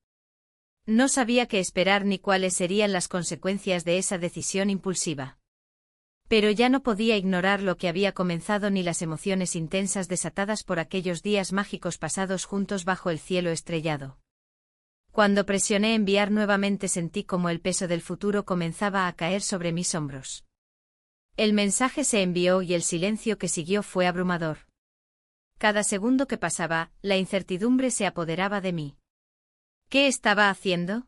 No sabía qué esperar ni cuáles serían las consecuencias de esa decisión impulsiva. Pero ya no podía ignorar lo que había comenzado ni las emociones intensas desatadas por aquellos días mágicos pasados juntos bajo el cielo estrellado. Cuando presioné enviar nuevamente sentí como el peso del futuro comenzaba a caer sobre mis hombros. El mensaje se envió y el silencio que siguió fue abrumador. Cada segundo que pasaba, la incertidumbre se apoderaba de mí. ¿Qué estaba haciendo?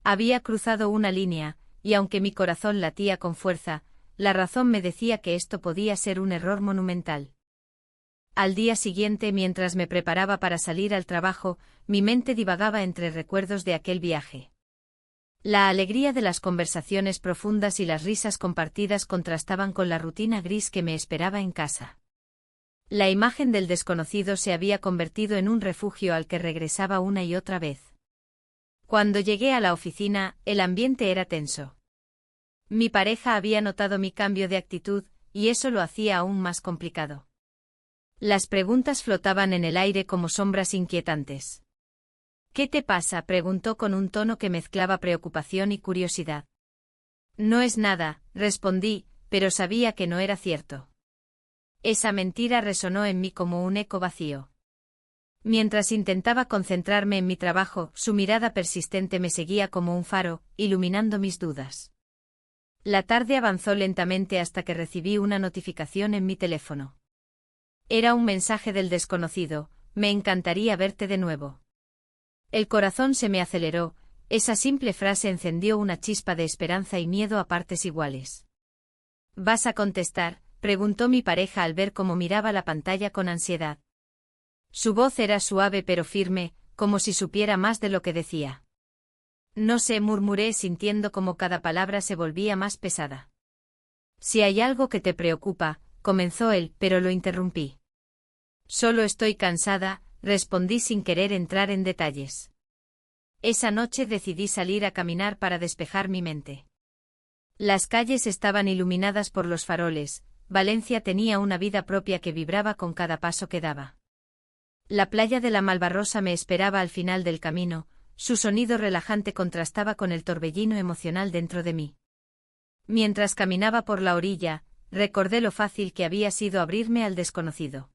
Había cruzado una línea, y aunque mi corazón latía con fuerza, la razón me decía que esto podía ser un error monumental. Al día siguiente, mientras me preparaba para salir al trabajo, mi mente divagaba entre recuerdos de aquel viaje. La alegría de las conversaciones profundas y las risas compartidas contrastaban con la rutina gris que me esperaba en casa. La imagen del desconocido se había convertido en un refugio al que regresaba una y otra vez. Cuando llegué a la oficina, el ambiente era tenso. Mi pareja había notado mi cambio de actitud, y eso lo hacía aún más complicado. Las preguntas flotaban en el aire como sombras inquietantes. ¿Qué te pasa?, preguntó con un tono que mezclaba preocupación y curiosidad. No es nada, respondí, pero sabía que no era cierto. Esa mentira resonó en mí como un eco vacío. Mientras intentaba concentrarme en mi trabajo, su mirada persistente me seguía como un faro, iluminando mis dudas. La tarde avanzó lentamente hasta que recibí una notificación en mi teléfono. Era un mensaje del desconocido, me encantaría verte de nuevo. El corazón se me aceleró, esa simple frase encendió una chispa de esperanza y miedo a partes iguales. ¿Vas a contestar?, preguntó mi pareja al ver cómo miraba la pantalla con ansiedad. Su voz era suave pero firme, como si supiera más de lo que decía. No sé, murmuré sintiendo como cada palabra se volvía más pesada. Si hay algo que te preocupa, comenzó él, pero lo interrumpí. Solo estoy cansada, respondí sin querer entrar en detalles. Esa noche decidí salir a caminar para despejar mi mente. Las calles estaban iluminadas por los faroles, Valencia tenía una vida propia que vibraba con cada paso que daba. La playa de la Malvarrosa me esperaba al final del camino, su sonido relajante contrastaba con el torbellino emocional dentro de mí. Mientras caminaba por la orilla, recordé lo fácil que había sido abrirme al desconocido.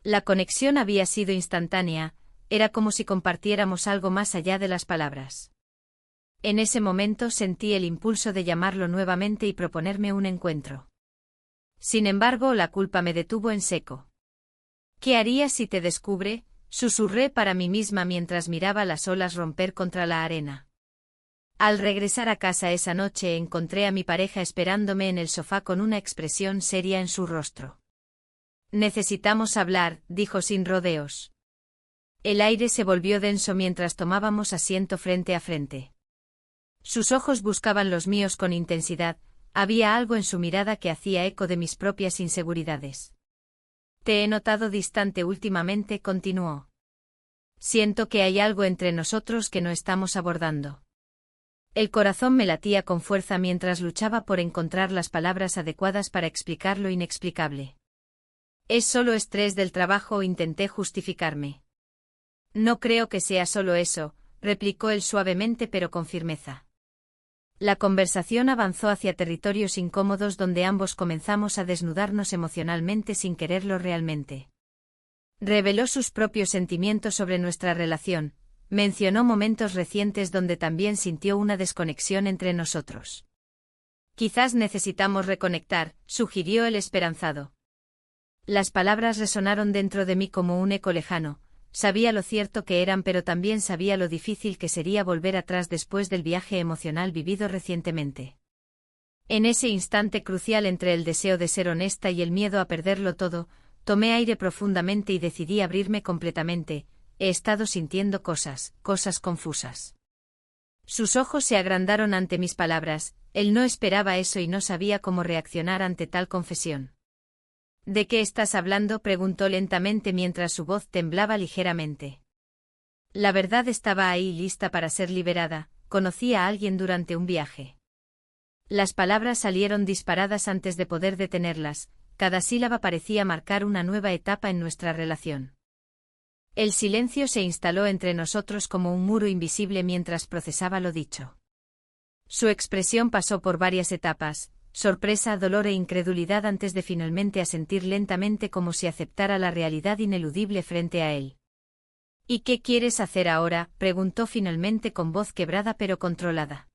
La conexión había sido instantánea, era como si compartiéramos algo más allá de las palabras. En ese momento sentí el impulso de llamarlo nuevamente y proponerme un encuentro. Sin embargo, la culpa me detuvo en seco. ¿Qué harías si te descubre?, susurré para mí misma mientras miraba las olas romper contra la arena. Al regresar a casa esa noche encontré a mi pareja esperándome en el sofá con una expresión seria en su rostro. Necesitamos hablar, dijo sin rodeos. El aire se volvió denso mientras tomábamos asiento frente a frente. Sus ojos buscaban los míos con intensidad, había algo en su mirada que hacía eco de mis propias inseguridades. Te he notado distante últimamente, continuó. Siento que hay algo entre nosotros que no estamos abordando. El corazón me latía con fuerza mientras luchaba por encontrar las palabras adecuadas para explicar lo inexplicable. Es solo estrés del trabajo, intenté justificarme. No creo que sea solo eso, replicó él suavemente pero con firmeza. La conversación avanzó hacia territorios incómodos donde ambos comenzamos a desnudarnos emocionalmente sin quererlo realmente. Reveló sus propios sentimientos sobre nuestra relación, mencionó momentos recientes donde también sintió una desconexión entre nosotros. Quizás necesitamos reconectar, sugirió el esperanzado. Las palabras resonaron dentro de mí como un eco lejano. Sabía lo cierto que eran, pero también sabía lo difícil que sería volver atrás después del viaje emocional vivido recientemente. En ese instante crucial entre el deseo de ser honesta y el miedo a perderlo todo, tomé aire profundamente y decidí abrirme completamente. He estado sintiendo cosas confusas. Sus ojos se agrandaron ante mis palabras, él no esperaba eso y no sabía cómo reaccionar ante tal confesión. ¿De qué estás hablando?, preguntó lentamente mientras su voz temblaba ligeramente. La verdad estaba ahí lista para ser liberada, conocí a alguien durante un viaje. Las palabras salieron disparadas antes de poder detenerlas, cada sílaba parecía marcar una nueva etapa en nuestra relación. El silencio se instaló entre nosotros como un muro invisible mientras procesaba lo dicho. Su expresión pasó por varias etapas, sorpresa, dolor e incredulidad antes de finalmente asentir lentamente como si aceptara la realidad ineludible frente a él. ¿Y qué quieres hacer ahora?, preguntó finalmente con voz quebrada pero controlada.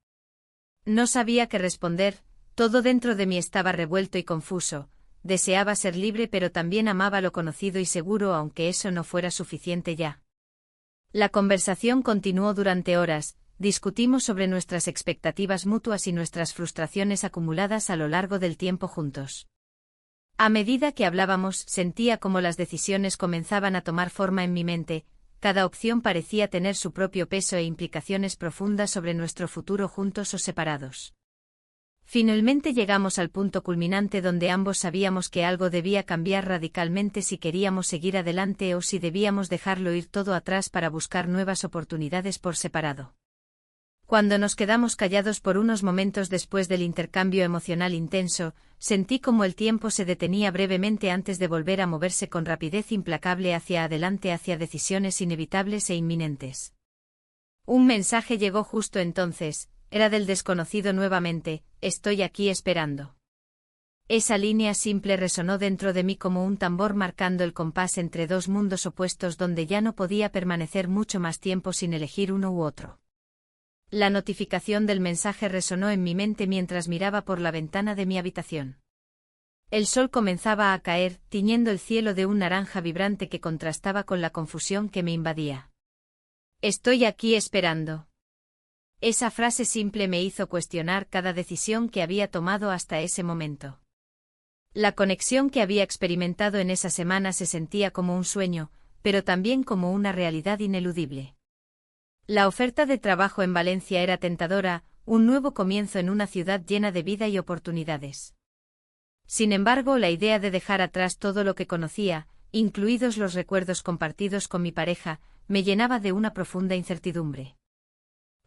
No sabía qué responder, todo dentro de mí estaba revuelto y confuso, deseaba ser libre pero también amaba lo conocido y seguro aunque eso no fuera suficiente ya. La conversación continuó durante horas. Discutimos sobre nuestras expectativas mutuas y nuestras frustraciones acumuladas a lo largo del tiempo juntos. A medida que hablábamos, sentía como las decisiones comenzaban a tomar forma en mi mente, cada opción parecía tener su propio peso e implicaciones profundas sobre nuestro futuro juntos o separados. Finalmente llegamos al punto culminante donde ambos sabíamos que algo debía cambiar radicalmente si queríamos seguir adelante o si debíamos dejarlo ir todo atrás para buscar nuevas oportunidades por separado. Cuando nos quedamos callados por unos momentos después del intercambio emocional intenso, sentí como el tiempo se detenía brevemente antes de volver a moverse con rapidez implacable hacia adelante hacia decisiones inevitables e inminentes. Un mensaje llegó justo entonces, era del desconocido nuevamente: estoy aquí esperando. Esa línea simple resonó dentro de mí como un tambor marcando el compás entre dos mundos opuestos donde ya no podía permanecer mucho más tiempo sin elegir uno u otro. La notificación del mensaje resonó en mi mente mientras miraba por la ventana de mi habitación. El sol comenzaba a caer, tiñendo el cielo de un naranja vibrante que contrastaba con la confusión que me invadía. Estoy aquí esperando. Esa frase simple me hizo cuestionar cada decisión que había tomado hasta ese momento. La conexión que había experimentado en esa semana se sentía como un sueño, pero también como una realidad ineludible. La oferta de trabajo en Valencia era tentadora, un nuevo comienzo en una ciudad llena de vida y oportunidades. Sin embargo, la idea de dejar atrás todo lo que conocía, incluidos los recuerdos compartidos con mi pareja, me llenaba de una profunda incertidumbre.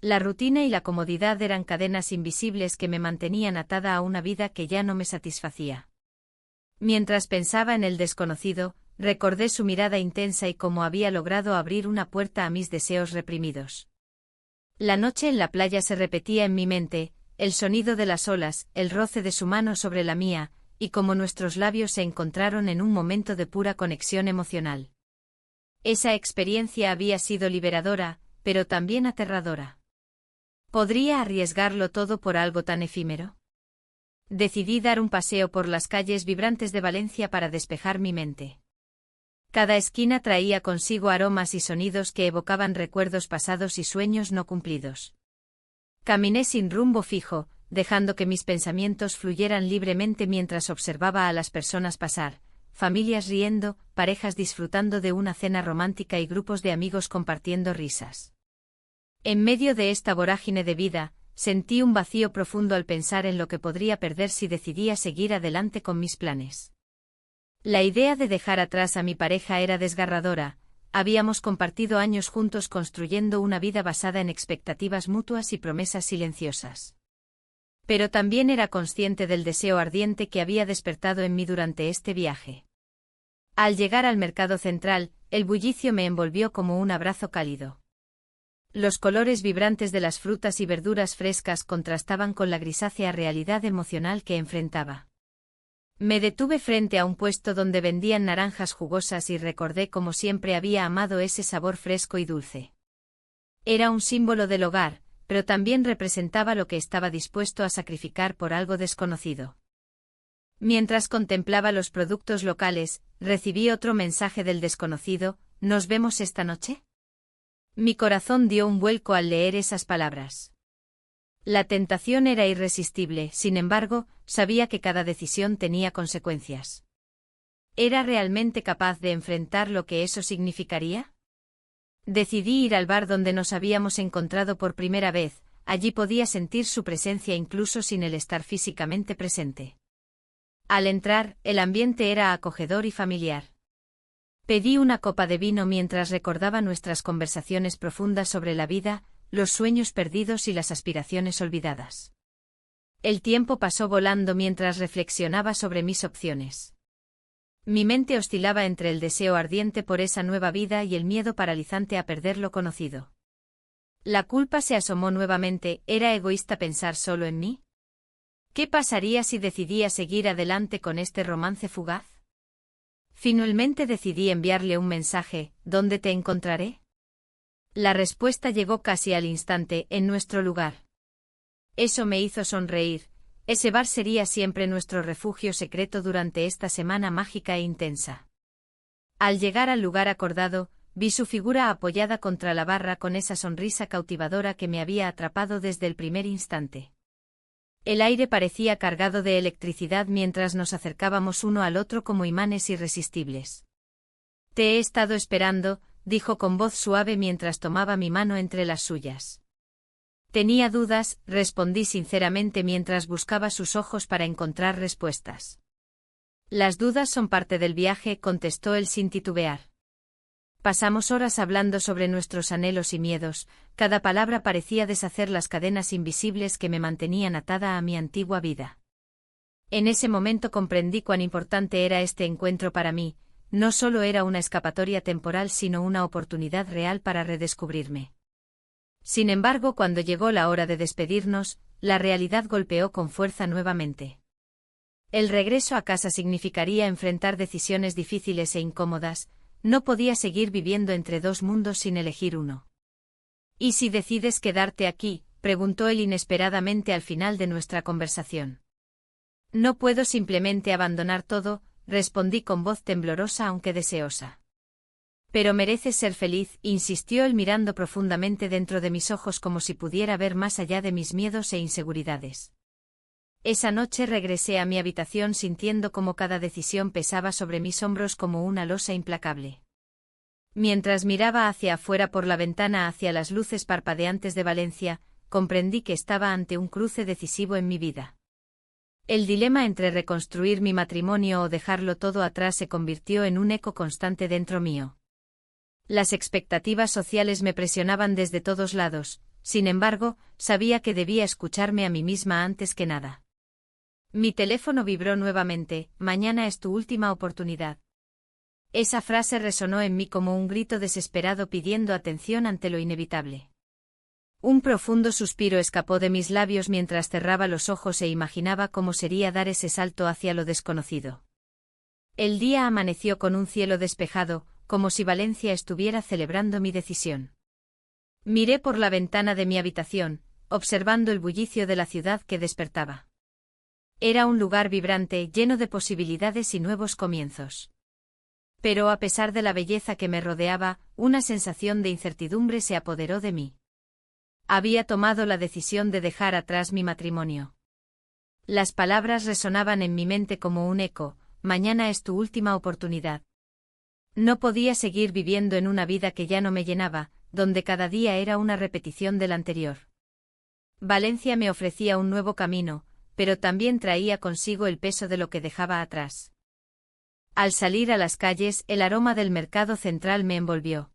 La rutina y la comodidad eran cadenas invisibles que me mantenían atada a una vida que ya no me satisfacía. Mientras pensaba en el desconocido, recordé su mirada intensa y cómo había logrado abrir una puerta a mis deseos reprimidos. La noche en la playa se repetía en mi mente, el sonido de las olas, el roce de su mano sobre la mía, y cómo nuestros labios se encontraron en un momento de pura conexión emocional. Esa experiencia había sido liberadora, pero también aterradora. ¿Podría arriesgarlo todo por algo tan efímero? Decidí dar un paseo por las calles vibrantes de Valencia para despejar mi mente. Cada esquina traía consigo aromas y sonidos que evocaban recuerdos pasados y sueños no cumplidos. Caminé sin rumbo fijo, dejando que mis pensamientos fluyeran libremente mientras observaba a las personas pasar, familias riendo, parejas disfrutando de una cena romántica y grupos de amigos compartiendo risas. En medio de esta vorágine de vida, sentí un vacío profundo al pensar en lo que podría perder si decidía seguir adelante con mis planes. La idea de dejar atrás a mi pareja era desgarradora, habíamos compartido años juntos construyendo una vida basada en expectativas mutuas y promesas silenciosas. Pero también era consciente del deseo ardiente que había despertado en mí durante este viaje. Al llegar al mercado central, el bullicio me envolvió como un abrazo cálido. Los colores vibrantes de las frutas y verduras frescas contrastaban con la grisácea realidad emocional que enfrentaba. Me detuve frente a un puesto donde vendían naranjas jugosas y recordé cómo siempre había amado ese sabor fresco y dulce. Era un símbolo del hogar, pero también representaba lo que estaba dispuesto a sacrificar por algo desconocido. Mientras contemplaba los productos locales, recibí otro mensaje del desconocido: ¿nos vemos esta noche? Mi corazón dio un vuelco al leer esas palabras. La tentación era irresistible, sin embargo, sabía que cada decisión tenía consecuencias. ¿Era realmente capaz de enfrentar lo que eso significaría? Decidí ir al bar donde nos habíamos encontrado por primera vez, allí podía sentir su presencia incluso sin él estar físicamente presente. Al entrar, el ambiente era acogedor y familiar. Pedí una copa de vino mientras recordaba nuestras conversaciones profundas sobre la vida, los sueños perdidos y las aspiraciones olvidadas. El tiempo pasó volando mientras reflexionaba sobre mis opciones. Mi mente oscilaba entre el deseo ardiente por esa nueva vida y el miedo paralizante a perder lo conocido. La culpa se asomó nuevamente. ¿Era egoísta pensar solo en mí? ¿Qué pasaría si decidía seguir adelante con este romance fugaz? Finalmente decidí enviarle un mensaje: ¿dónde te encontraré? La respuesta llegó casi al instante: en nuestro lugar. Eso me hizo sonreír. Ese bar sería siempre nuestro refugio secreto durante esta semana mágica e intensa. Al llegar al lugar acordado, vi su figura apoyada contra la barra con esa sonrisa cautivadora que me había atrapado desde el primer instante. El aire parecía cargado de electricidad mientras nos acercábamos uno al otro como imanes irresistibles. Te he estado esperando, dijo con voz suave mientras tomaba mi mano entre las suyas. Tenía dudas, respondí sinceramente mientras buscaba sus ojos para encontrar respuestas. Las dudas son parte del viaje, contestó él sin titubear. Pasamos horas hablando sobre nuestros anhelos y miedos, cada palabra parecía deshacer las cadenas invisibles que me mantenían atada a mi antigua vida. En ese momento comprendí cuán importante era este encuentro para mí, no solo era una escapatoria temporal sino una oportunidad real para redescubrirme. Sin embargo, cuando llegó la hora de despedirnos, la realidad golpeó con fuerza nuevamente. El regreso a casa significaría enfrentar decisiones difíciles e incómodas. No podía seguir viviendo entre dos mundos sin elegir uno. ¿Y si decides quedarte aquí?, preguntó él inesperadamente al final de nuestra conversación. No puedo simplemente abandonar todo, respondí con voz temblorosa aunque deseosa. Pero mereces ser feliz, insistió él mirando profundamente dentro de mis ojos como si pudiera ver más allá de mis miedos e inseguridades. Esa noche regresé a mi habitación sintiendo como cada decisión pesaba sobre mis hombros como una losa implacable. Mientras miraba hacia afuera por la ventana hacia las luces parpadeantes de Valencia, comprendí que estaba ante un cruce decisivo en mi vida. El dilema entre reconstruir mi matrimonio o dejarlo todo atrás se convirtió en un eco constante dentro mío. Las expectativas sociales me presionaban desde todos lados, sin embargo, sabía que debía escucharme a mí misma antes que nada. Mi teléfono vibró nuevamente. Mañana es tu última oportunidad. Esa frase resonó en mí como un grito desesperado pidiendo atención ante lo inevitable. Un profundo suspiro escapó de mis labios mientras cerraba los ojos e imaginaba cómo sería dar ese salto hacia lo desconocido. El día amaneció con un cielo despejado, como si Valencia estuviera celebrando mi decisión. Miré por la ventana de mi habitación, observando el bullicio de la ciudad que despertaba. Era un lugar vibrante, lleno de posibilidades y nuevos comienzos. Pero a pesar de la belleza que me rodeaba, una sensación de incertidumbre se apoderó de mí. Había tomado la decisión de dejar atrás mi matrimonio. Las palabras resonaban en mi mente como un eco: mañana es tu última oportunidad. No podía seguir viviendo en una vida que ya no me llenaba, donde cada día era una repetición del anterior. Valencia me ofrecía un nuevo camino, pero también traía consigo el peso de lo que dejaba atrás. Al salir a las calles, el aroma del mercado central me envolvió.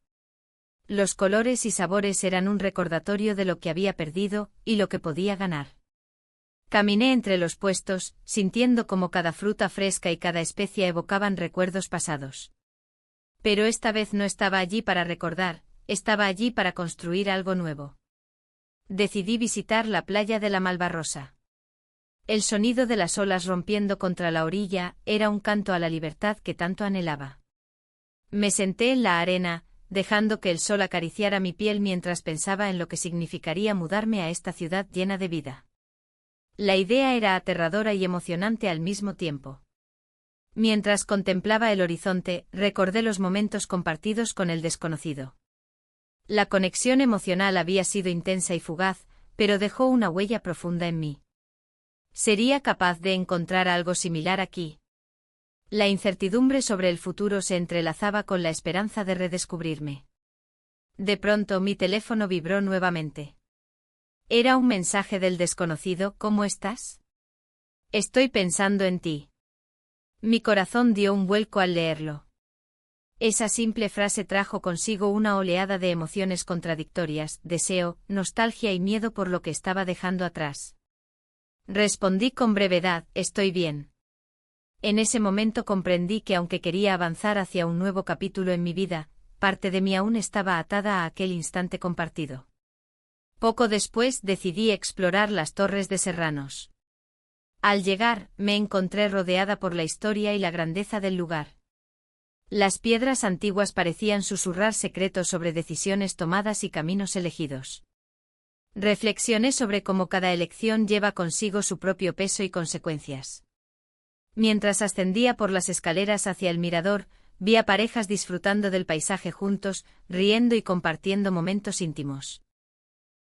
Los colores y sabores eran un recordatorio de lo que había perdido y lo que podía ganar. Caminé entre los puestos, sintiendo como cada fruta fresca y cada especia evocaban recuerdos pasados. Pero esta vez no estaba allí para recordar, estaba allí para construir algo nuevo. Decidí visitar la playa de la Malvarrosa. El sonido de las olas rompiendo contra la orilla era un canto a la libertad que tanto anhelaba. Me senté en la arena, dejando que el sol acariciara mi piel mientras pensaba en lo que significaría mudarme a esta ciudad llena de vida. La idea era aterradora y emocionante al mismo tiempo. Mientras contemplaba el horizonte, recordé los momentos compartidos con el desconocido. La conexión emocional había sido intensa y fugaz, pero dejó una huella profunda en mí. ¿Sería capaz de encontrar algo similar aquí? La incertidumbre sobre el futuro se entrelazaba con la esperanza de redescubrirme. De pronto mi teléfono vibró nuevamente. Era un mensaje del desconocido: ¿cómo estás? Estoy pensando en ti. Mi corazón dio un vuelco al leerlo. Esa simple frase trajo consigo una oleada de emociones contradictorias: deseo, nostalgia y miedo por lo que estaba dejando atrás. Respondí con brevedad: estoy bien. En ese momento comprendí que aunque quería avanzar hacia un nuevo capítulo en mi vida, parte de mí aún estaba atada a aquel instante compartido. Poco después decidí explorar las Torres de Serranos. Al llegar, me encontré rodeada por la historia y la grandeza del lugar. Las piedras antiguas parecían susurrar secretos sobre decisiones tomadas y caminos elegidos. Reflexioné sobre cómo cada elección lleva consigo su propio peso y consecuencias. Mientras ascendía por las escaleras hacia el mirador, vi a parejas disfrutando del paisaje juntos, riendo y compartiendo momentos íntimos.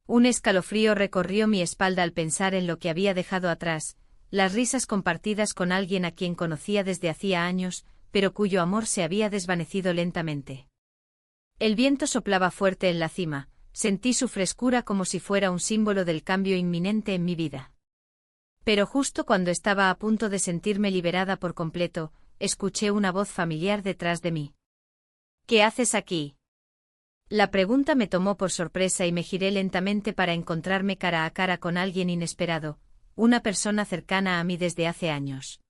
Un escalofrío recorrió mi espalda al pensar en lo que había dejado atrás, las risas compartidas con alguien a quien conocía desde hacía años, pero cuyo amor se había desvanecido lentamente. El viento soplaba fuerte en la cima, sentí su frescura como si fuera un símbolo del cambio inminente en mi vida. Pero justo cuando estaba a punto de sentirme liberada por completo, escuché una voz familiar detrás de mí. ¿Qué haces aquí? La pregunta me tomó por sorpresa y me giré lentamente para encontrarme cara a cara con alguien inesperado, una persona cercana a mí desde hace años.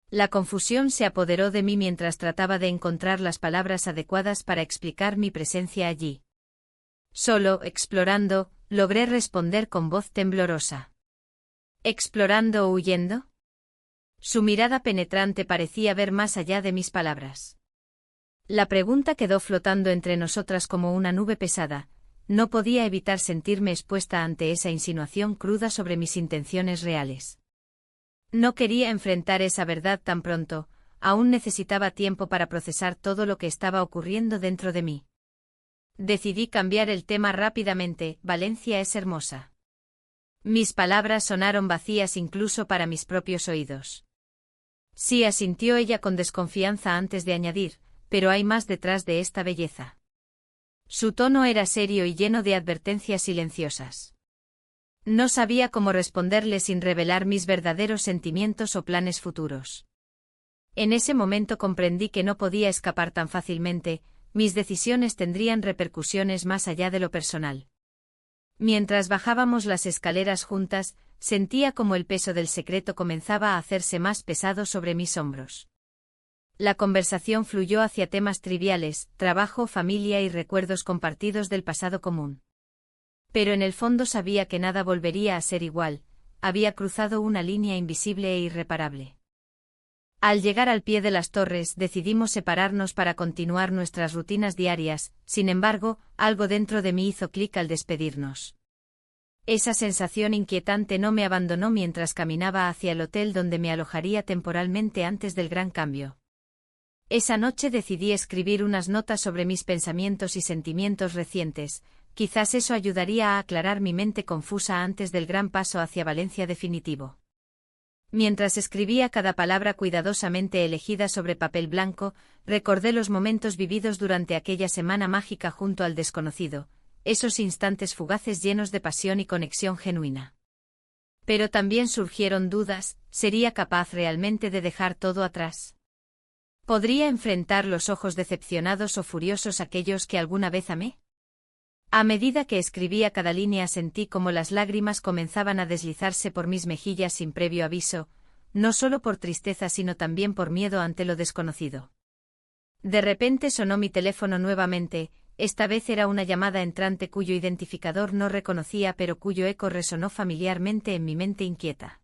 La confusión se apoderó de mí mientras trataba de encontrar las palabras adecuadas para explicar mi presencia allí. Solo, explorando, logré responder con voz temblorosa. ¿Explorando o huyendo? Su mirada penetrante parecía ver más allá de mis palabras. La pregunta quedó flotando entre nosotras como una nube pesada. No podía evitar sentirme expuesta ante esa insinuación cruda sobre mis intenciones reales. No quería enfrentar esa verdad tan pronto, aún necesitaba tiempo para procesar todo lo que estaba ocurriendo dentro de mí. Decidí cambiar el tema rápidamente: Valencia es hermosa. Mis palabras sonaron vacías incluso para mis propios oídos. Sí, asintió ella con desconfianza antes de añadir, pero hay más detrás de esta belleza. Su tono era serio y lleno de advertencias silenciosas. No sabía cómo responderle sin revelar mis verdaderos sentimientos o planes futuros. En ese momento comprendí que no podía escapar tan fácilmente, mis decisiones tendrían repercusiones más allá de lo personal. Mientras bajábamos las escaleras juntas, sentía como el peso del secreto comenzaba a hacerse más pesado sobre mis hombros. La conversación fluyó hacia temas triviales, trabajo, familia y recuerdos compartidos del pasado común. Pero en el fondo sabía que nada volvería a ser igual, había cruzado una línea invisible e irreparable. Al llegar al pie de las torres decidimos separarnos para continuar nuestras rutinas diarias, sin embargo, algo dentro de mí hizo clic al despedirnos. Esa sensación inquietante no me abandonó mientras caminaba hacia el hotel donde me alojaría temporalmente antes del gran cambio. Esa noche decidí escribir unas notas sobre mis pensamientos y sentimientos recientes, quizás eso ayudaría a aclarar mi mente confusa antes del gran paso hacia Valencia definitivo. Mientras escribía cada palabra cuidadosamente elegida sobre papel blanco, recordé los momentos vividos durante aquella semana mágica junto al desconocido, esos instantes fugaces llenos de pasión y conexión genuina. Pero también surgieron dudas, ¿sería capaz realmente de dejar todo atrás? ¿Podría enfrentar los ojos decepcionados o furiosos aquellos que alguna vez amé? A medida que escribía cada línea sentí como las lágrimas comenzaban a deslizarse por mis mejillas sin previo aviso, no solo por tristeza sino también por miedo ante lo desconocido. De repente sonó mi teléfono nuevamente, esta vez era una llamada entrante cuyo identificador no reconocía pero cuyo eco resonó familiarmente en mi mente inquieta.